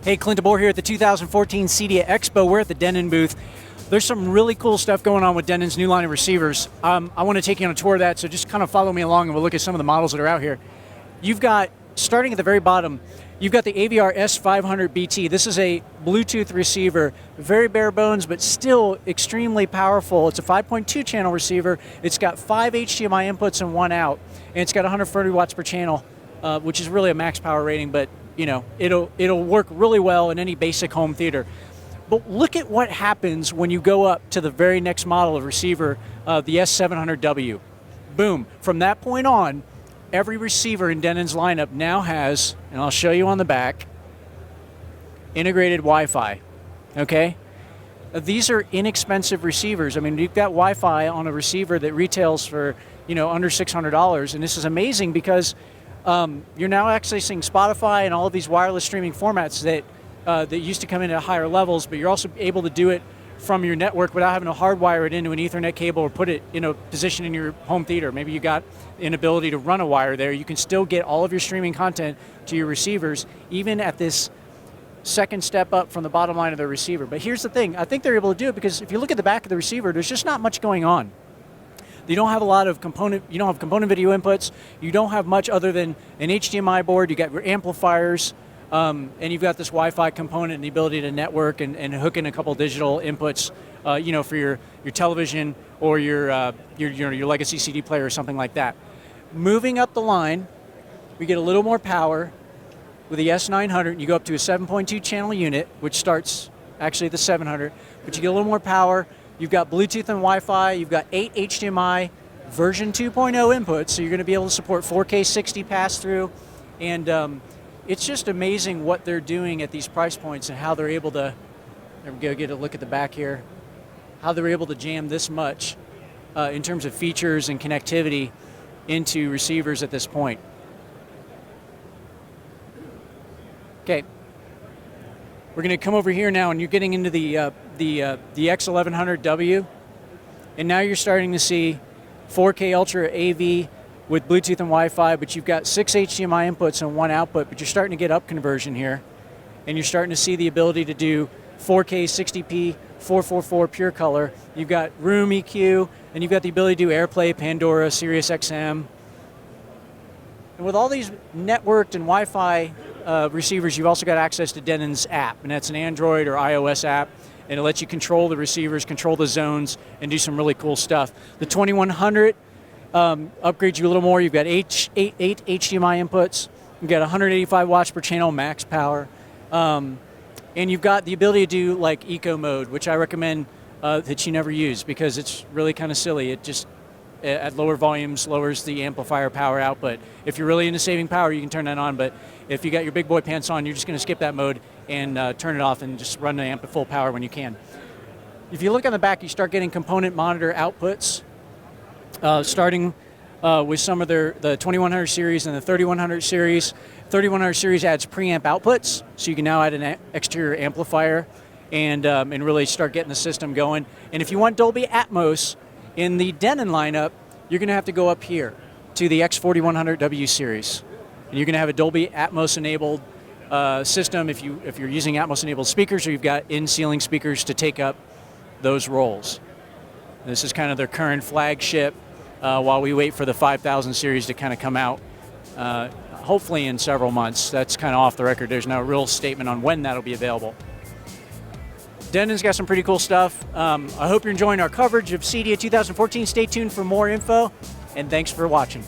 Hey, Clint DeBoer here at the 2014 Cedia Expo. We're at the Denon Booth. There's some really cool stuff going on with Denon's new line of receivers. I want to take you on a tour of that, so just kind of follow me along and we'll look at some of the models that are out here. You've got, starting at the very bottom, you've got the AVR S500BT. This is a Bluetooth receiver, very bare bones, but still extremely powerful. It's a 5.2 channel receiver. It's got 5 HDMI inputs and 1 out, and it's got 130 watts per channel, which is really a max power rating, but you know, it'll work really well in any basic home theater. But look at what happens when you go up to the very next model of receiver, the S700W. Boom. From that point on, every receiver in Denon's lineup now has, and I'll show you on the back, integrated Wi-Fi. Okay? These are inexpensive receivers. I mean, you've got Wi-Fi on a receiver that retails for, you know, under $600, and this is amazing because you're now accessing Spotify and all of these wireless streaming formats that used to come in at higher levels, but you're also able to do it from your network without having to hardwire it into an Ethernet cable or put it in a position in your home theater. Maybe you got an ability to run a wire there. You can still get all of your streaming content to your receivers, even at this second step up from the bottom line of the receiver. But here's the thing, I think they're able to do it because if you look at the back of the receiver, there's just not much going on. You don't have a lot of component video inputs. You don't have much other than an HDMI board. You got your amplifiers, and you've got this Wi-Fi component and the ability to network and hook in a couple digital inputs, you know, for your television or your legacy CD player or something like that. Moving up the line, we get a little more power with the S900. You go up to a 7.2 channel unit, which starts actually the 700, but you get a little more power. You've got Bluetooth and Wi-Fi, you've got 8 HDMI version 2.0 inputs, so you're going to be able to support 4K 60 pass-through, and it's just amazing what they're doing at these price points and how they're able to, there we go, get a look at the back here, how they're able to jam this much in terms of features and connectivity into receivers at this point. Okay. We're going to come over here now, and you're getting into the X1100W, and now you're starting to see 4K Ultra AV with Bluetooth and Wi-Fi, but you've got 6 HDMI inputs and 1 output, but you're starting to get up conversion here, and you're starting to see the ability to do 4K 60p 444 pure color. You've got room EQ, and you've got the ability to do AirPlay, Pandora, Sirius XM. And with all these networked and Wi-Fi receivers, you've also got access to Denon's app, and that's an Android or iOS app, and it lets you control the receivers, control the zones, and do some really cool stuff. The 2100 upgrades you a little more. You've got eight HDMI inputs. You've got 185 watts per channel max power, and you've got the ability to do like eco mode, which I recommend that you never use because it's really kind of silly. It just at lower volumes lowers the amplifier power output. If you're really into saving power, you can turn that on, but if you got your big boy pants on, you're just going to skip that mode and turn it off and just run the amp at full power when you can. If you look on the back, you start getting component monitor outputs, starting with some of the 2100 series and the 3100 series. 3100 series adds preamp outputs, so you can now add an exterior amplifier and really start getting the system going. And if you want Dolby Atmos in the Denon lineup, you're going to have to go up here to the X4100W series. And you're going to have a Dolby Atmos enabled system if you're using Atmos enabled speakers, or you've got in-ceiling speakers to take up those roles. This is kind of their current flagship while we wait for the 5000 series to kind of come out, hopefully in several months. That's kind of off the record. There's no real statement on when that'll be available. Denon's got some pretty cool stuff. I hope you're enjoying our coverage of Cedia 2014. Stay tuned for more info, and thanks for watching.